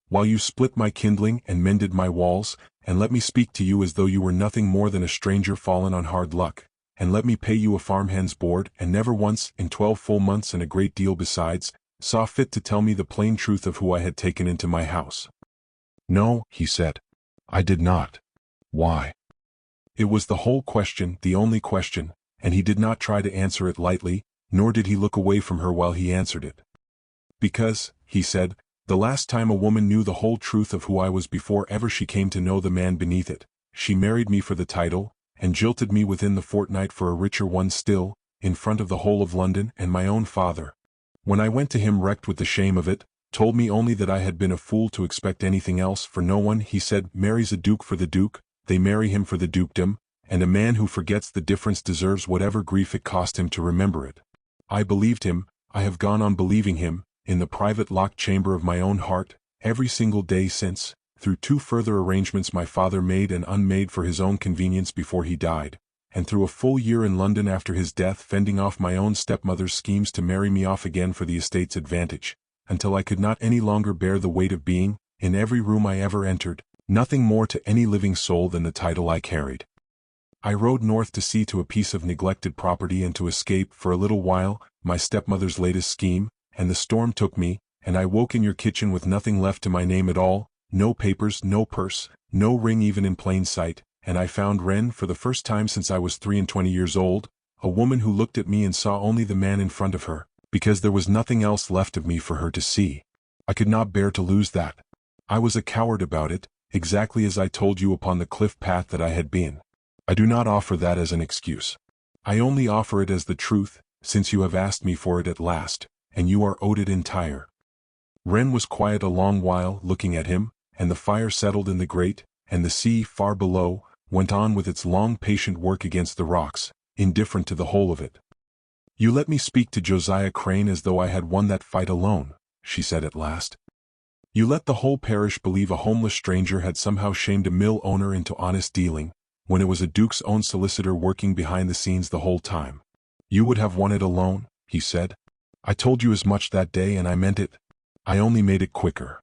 "While you split my kindling and mended my walls, and let me speak to you as though you were nothing more than a stranger fallen on hard luck, and let me pay you a farmhand's board, and never once, in 12 full months and a great deal besides, saw fit to tell me the plain truth of who I had taken into my house." "No," he said. "I did not." "Why?" It was the whole question, the only question, and he did not try to answer it lightly, nor did he look away from her while he answered it. "Because," he said, "the last time a woman knew the whole truth of who I was before ever she came to know the man beneath it, she married me for the title, and jilted me within the fortnight for a richer one still, in front of the whole of London and my own father. When I went to him wrecked with the shame of it, told me only that I had been a fool to expect anything else, for no one, he said, marries a duke for the duke, they marry him for the dukedom, and a man who forgets the difference deserves whatever grief it cost him to remember it. I believed him, I have gone on believing him, in the private locked chamber of my own heart, every single day since, through 2 further arrangements my father made and unmade for his own convenience before he died, and through a full year in London after his death, fending off my own stepmother's schemes to marry me off again for the estate's advantage, until I could not any longer bear the weight of being, in every room I ever entered, nothing more to any living soul than the title I carried. I rode north to see to a piece of neglected property and to escape, for a little while, my stepmother's latest scheme, and the storm took me, and I woke in your kitchen with nothing left to my name at all, no papers, no purse, no ring even in plain sight, and I found Wren for the first time since I was 23 years old, a woman who looked at me and saw only the man in front of her, because there was nothing else left of me for her to see. I could not bear to lose that. I was a coward about it, exactly as I told you upon the cliff path that I had been. I do not offer that as an excuse. I only offer it as the truth, since you have asked me for it at last, and you are owed it entire. Wren was quiet a long while, looking at him, and the fire settled in the grate, and the sea, far below, went on with its long patient work against the rocks, indifferent to the whole of it. You let me speak to Josiah Crane as though I had won that fight alone, she said at last. You let the whole parish believe a homeless stranger had somehow shamed a mill owner into honest dealing, when it was a duke's own solicitor working behind the scenes the whole time. You would have won it alone, he said. I told you as much that day and I meant it. I only made it quicker.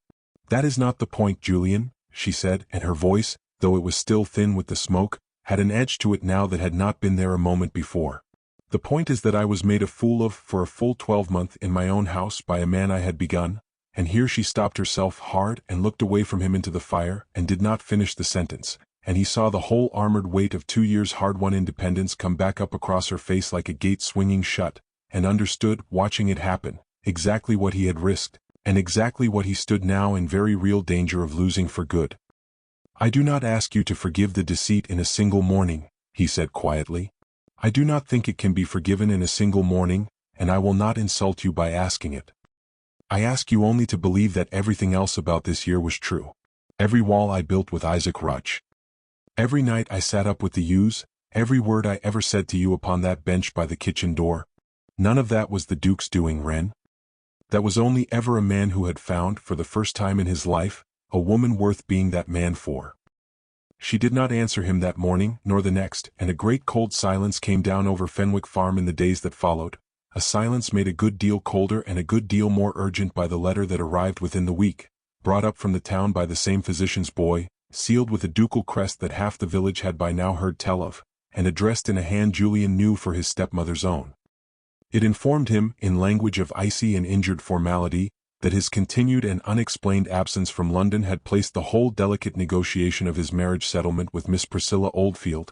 That is not the point, Julian, she said, and her voice, though it was still thin with the smoke, had an edge to it now that had not been there a moment before. The point is that I was made a fool of for a full 12 months in my own house by a man I had begun, and here she stopped herself hard and looked away from him into the fire and did not finish the sentence, and he saw the whole armored weight of 2 years' hard-won independence come back up across her face like a gate swinging shut, and understood, watching it happen, exactly what he had risked, and exactly what he stood now in very real danger of losing for good. I do not ask you to forgive the deceit in a single morning, he said quietly. I do not think it can be forgiven in a single morning, and I will not insult you by asking it. I ask you only to believe that everything else about this year was true. Every wall I built with Isaac Rutch. Every night I sat up with the ewes, every word I ever said to you upon that bench by the kitchen door. None of that was the Duke's doing, Wren. That was only ever a man who had found, for the first time in his life, a woman worth being that man for. She did not answer him that morning, nor the next, and a great cold silence came down over Fenwick Farm in the days that followed, a silence made a good deal colder and a good deal more urgent by the letter that arrived within the week, brought up from the town by the same physician's boy, sealed with a ducal crest that half the village had by now heard tell of, and addressed in a hand Julian knew for his stepmother's own. It informed him, in language of icy and injured formality, that his continued and unexplained absence from London had placed the whole delicate negotiation of his marriage settlement with Miss Priscilla Oldfield,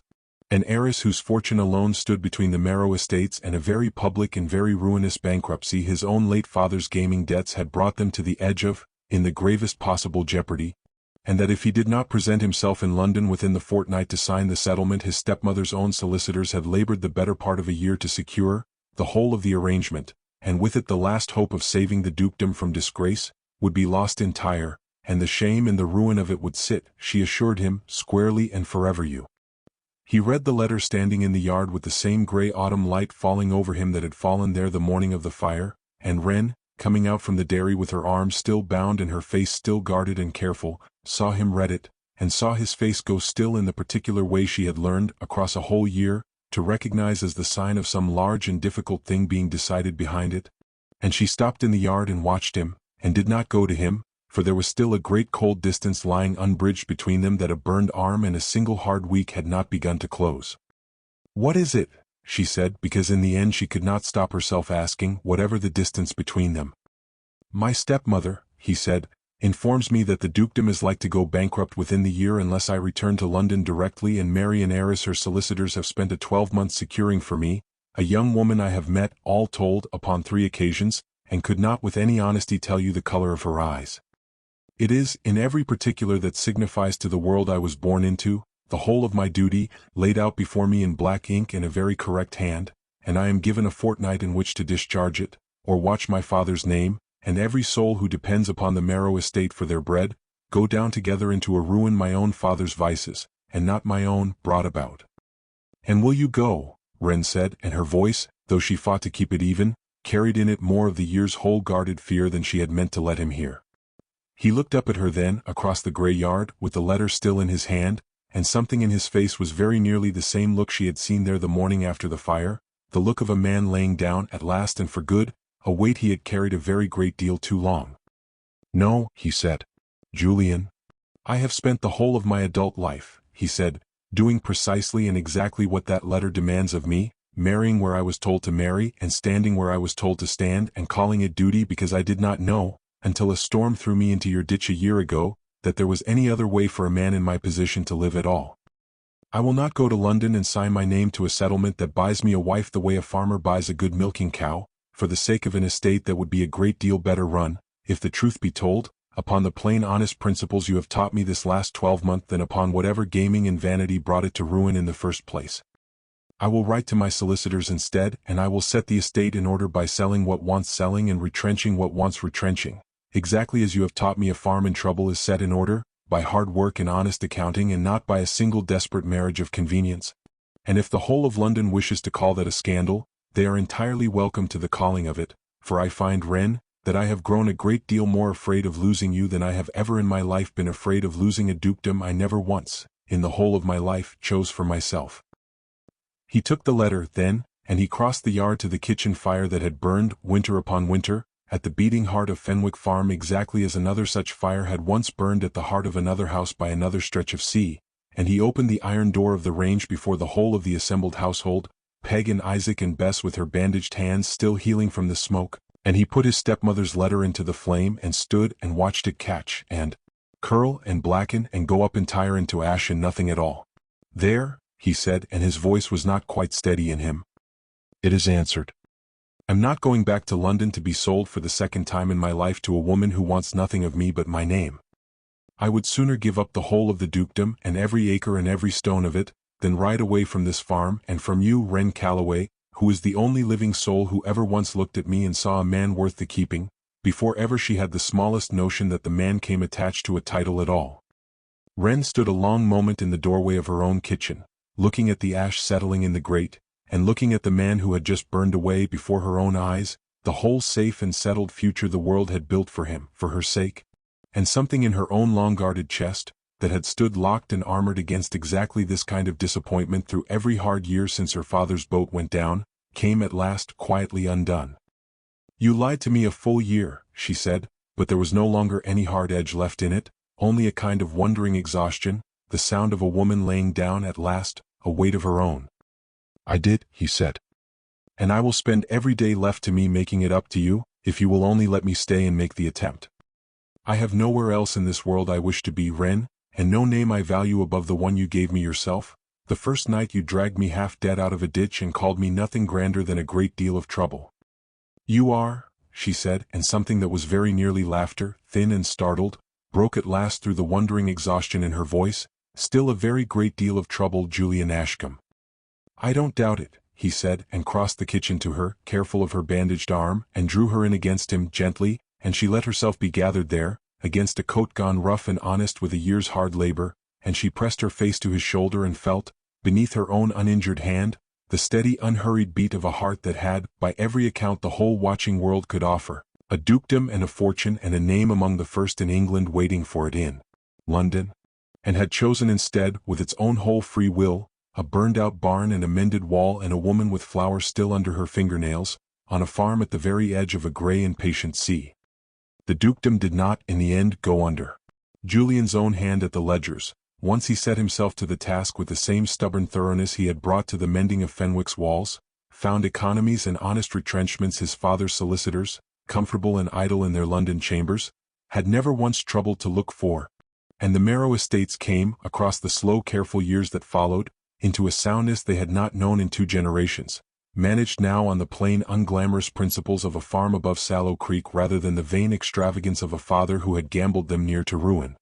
an heiress whose fortune alone stood between the Merrow estates and a very public and very ruinous bankruptcy his own late father's gaming debts had brought them to the edge of, in the gravest possible jeopardy, and that if he did not present himself in London within the fortnight to sign the settlement his stepmother's own solicitors had labored the better part of a year to secure, the whole of the arrangement, and with it the last hope of saving the dukedom from disgrace, would be lost entire, and the shame and the ruin of it would sit, she assured him, squarely and forever you. He read the letter standing in the yard with the same grey autumn light falling over him that had fallen there the morning of the fire, and Wren, coming out from the dairy with her arms still bound and her face still guarded and careful, saw him read it, and saw his face go still in the particular way she had learned, across a whole year, to recognize as the sign of some large and difficult thing being decided behind it. And she stopped in the yard and watched him, and did not go to him, for there was still a great cold distance lying unbridged between them that a burned arm and a single hard week had not begun to close. What is it? She said, because in the end she could not stop herself asking, whatever the distance between them. My stepmother, he said, informs me that the dukedom is like to go bankrupt within the year unless I return to London directly and marry an heiress her solicitors have spent a 12 months securing for me, a young woman I have met, all told, upon 3 occasions, and could not with any honesty tell you the color of her eyes. It is, in every particular that signifies to the world I was born into, the whole of my duty, laid out before me in black ink and a very correct hand, and I am given a fortnight in which to discharge it, or watch my father's name, and every soul who depends upon the Merrow estate for their bread, go down together into a ruin my own father's vices, and not my own, brought about. And will you go? Wren said, and her voice, though she fought to keep it even, carried in it more of the year's whole guarded fear than she had meant to let him hear. He looked up at her then, across the grey yard, with the letter still in his hand, and something in his face was very nearly the same look she had seen there the morning after the fire, the look of a man laying down at last and for good, a weight he had carried a very great deal too long. No, he said. Julian. I have spent the whole of my adult life, he said, doing precisely and exactly what that letter demands of me, marrying where I was told to marry and standing where I was told to stand and calling it duty because I did not know, until a storm threw me into your ditch a year ago, that there was any other way for a man in my position to live at all. I will not go to London and sign my name to a settlement that buys me a wife the way a farmer buys a good milking cow, for the sake of an estate that would be a great deal better run, if the truth be told, upon the plain honest principles you have taught me this last 12-month than upon whatever gaming and vanity brought it to ruin in the first place. I will write to my solicitors instead, and I will set the estate in order by selling what wants selling and retrenching what wants retrenching, exactly as you have taught me a farm in trouble is set in order, by hard work and honest accounting and not by a single desperate marriage of convenience. And if the whole of London wishes to call that a scandal, they are entirely welcome to the calling of it, for I find, Wren, that I have grown a great deal more afraid of losing you than I have ever in my life been afraid of losing a dukedom I never once, in the whole of my life, chose for myself. He took the letter, then, and he crossed the yard to the kitchen fire that had burned, winter upon winter, at the beating heart of Fenwick Farm exactly as another such fire had once burned at the heart of another house by another stretch of sea, and he opened the iron door of the range before the whole of the assembled household, Peg and Isaac and Bess with her bandaged hands still healing from the smoke, and he put his stepmother's letter into the flame and stood and watched it catch and curl and blacken and go up entire into ash and nothing at all. There, he said, and his voice was not quite steady in him. It is answered. I'm not going back to London to be sold for the second time in my life to a woman who wants nothing of me but my name. I would sooner give up the whole of the dukedom and every acre and every stone of it, than ride away from this farm and from you, Wren Calloway, who is the only living soul who ever once looked at me and saw a man worth the keeping, before ever she had the smallest notion that the man came attached to a title at all. Wren stood a long moment in the doorway of her own kitchen, looking at the ash settling in the grate, and looking at the man who had just burned away before her own eyes, the whole safe and settled future the world had built for him, for her sake, and something in her own long-guarded chest, that had stood locked and armored against exactly this kind of disappointment through every hard year since her father's boat went down, came at last quietly undone. You lied to me a full year, she said, but there was no longer any hard edge left in it, only a kind of wondering exhaustion, the sound of a woman laying down at last a weight of her own. I did, he said. And I will spend every day left to me making it up to you, if you will only let me stay and make the attempt. I have nowhere else in this world I wish to be, Wren, and no name I value above the one you gave me yourself. The first night you dragged me half dead out of a ditch and called me nothing grander than a great deal of trouble. You are, she said, and something that was very nearly laughter, thin and startled, broke at last through the wondering exhaustion in her voice, still a very great deal of trouble, Julian Ashcombe. I don't doubt it, he said, and crossed the kitchen to her, careful of her bandaged arm, and drew her in against him gently, and she let herself be gathered there, against a coat gone rough and honest with a year's hard labor, and she pressed her face to his shoulder and felt, beneath her own uninjured hand, the steady unhurried beat of a heart that had, by every account the whole watching world could offer, a dukedom and a fortune and a name among the first in England waiting for it in London, and had chosen instead, with its own whole free will, a burned-out barn and a mended wall and a woman with flowers still under her fingernails, on a farm at the very edge of a grey and patient sea. The dukedom did not, in the end, go under. Julian's own hand at the ledgers, once he set himself to the task with the same stubborn thoroughness he had brought to the mending of Fenwick's walls, found economies and honest retrenchments his father's solicitors, comfortable and idle in their London chambers, had never once troubled to look for, and the Merrow estates came, across the slow careful years that followed, into a soundness they had not known in 2 generations, managed now on the plain unglamorous principles of a farm above Sallow Creek rather than the vain extravagance of a father who had gambled them near to ruin.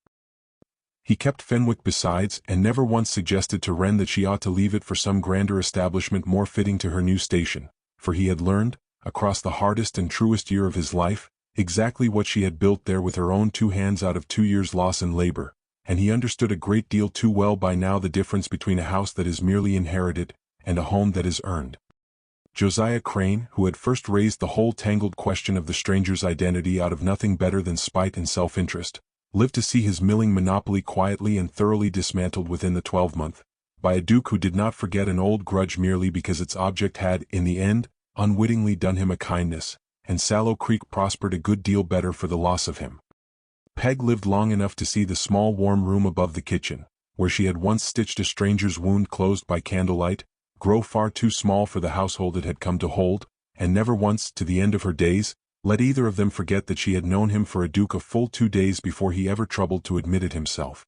He kept Fenwick besides, and never once suggested to Wren that she ought to leave it for some grander establishment more fitting to her new station, for he had learned, across the hardest and truest year of his life, exactly what she had built there with her own 2 hands out of 2 years' loss and labor, and he understood a great deal too well by now the difference between a house that is merely inherited, and a home that is earned. Josiah Crane, who had first raised the whole tangled question of the stranger's identity out of nothing better than spite and self-interest, lived to see his milling monopoly quietly and thoroughly dismantled within the 12-month, by a duke who did not forget an old grudge merely because its object had, in the end, unwittingly done him a kindness, and Sallow Creek prospered a good deal better for the loss of him. Peg lived long enough to see the small warm room above the kitchen, where she had once stitched a stranger's wound closed by candlelight, grow far too small for the household it had come to hold, and never once, to the end of her days, let either of them forget that she had known him for a duke a full 2 days before he ever troubled to admit it himself.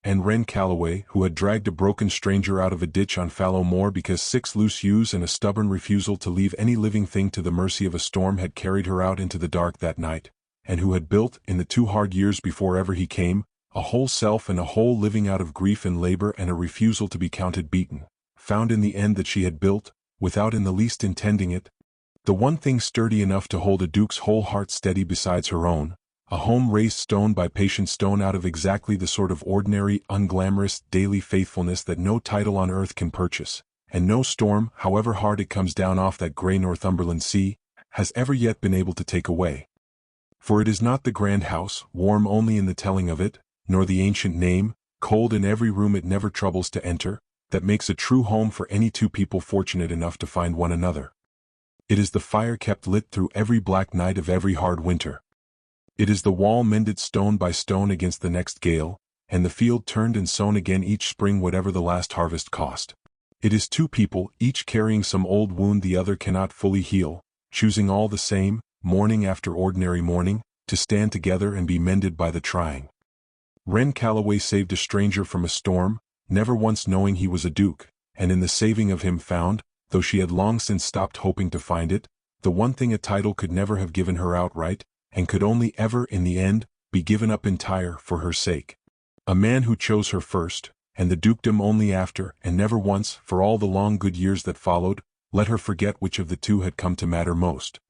And Wren Calloway, who had dragged a broken stranger out of a ditch on fallow moor because 6 loose ewes and a stubborn refusal to leave any living thing to the mercy of a storm had carried her out into the dark that night, and who had built, in the 2 hard years before ever he came, a whole self and a whole living out of grief and labor and a refusal to be counted beaten, found in the end that she had built, without in the least intending it, the one thing sturdy enough to hold a duke's whole heart steady besides her own, a home raised stone by patient stone out of exactly the sort of ordinary, unglamorous, daily faithfulness that no title on earth can purchase, and no storm, however hard it comes down off that grey Northumberland sea, has ever yet been able to take away. For it is not the grand house, warm only in the telling of it, nor the ancient name, cold in every room it never troubles to enter, that makes a true home for any 2 people fortunate enough to find one another. It is the fire kept lit through every black night of every hard winter. It is the wall mended stone by stone against the next gale, and the field turned and sown again each spring whatever the last harvest cost. It is 2 people, each carrying some old wound the other cannot fully heal, choosing all the same, morning after ordinary morning, to stand together and be mended by the trying. Wren Calloway saved a stranger from a storm, never once knowing he was a duke, and in the saving of him found, though she had long since stopped hoping to find it, the one thing a title could never have given her outright, and could only ever, in the end, be given up entire for her sake. A man who chose her first, and the dukedom only after, and never once, for all the long good years that followed, let her forget which of the 2 had come to matter most.